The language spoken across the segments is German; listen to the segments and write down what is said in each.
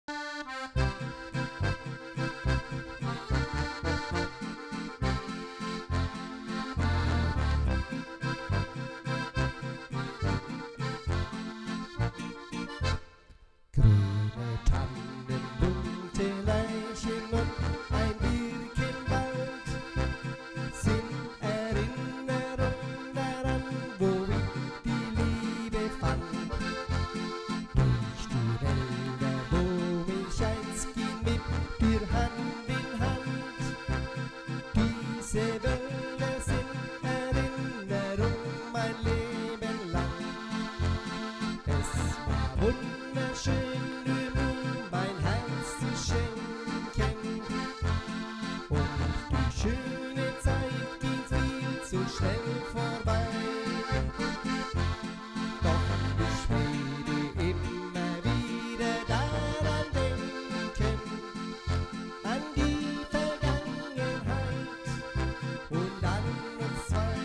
Grüne Tannen, bunte Leicchen und ein Birkenwald sind Erinnerung daran, wo ich die Liebe fand. Durch die Wälder, wo mich einst ging mit dir Hand in Hand. Diese Wälder sind Erinnerung mein Leben lang. Es war wunderschön, dir nun mein Herz zu schenken. Und die schöne Zeit ging viel zu schnell vorbei. Doch ich werde immer wieder daran denken, an die Vergangenheit und an uns zwei.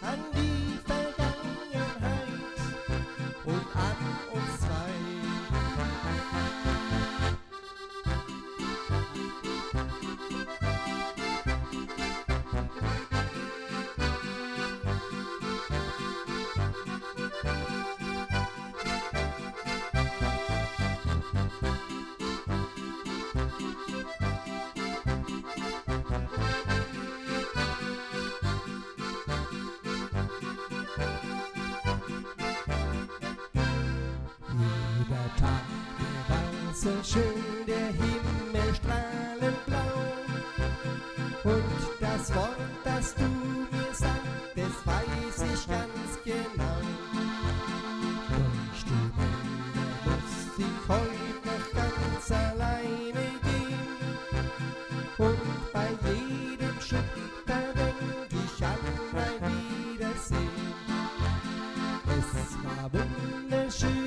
An die Vergangenheit und an uns zwei. Jeder Tag, der war so schön, der Himmel strahlend blau. Und das Wort, das du mir sagtest, weiß ich ganz genau. Durch die Wälder muss ich heute noch ganz alleine gehen. Und bei jedem Schritt, da denk ich an ein Wiedersehen. Es war wunderschön.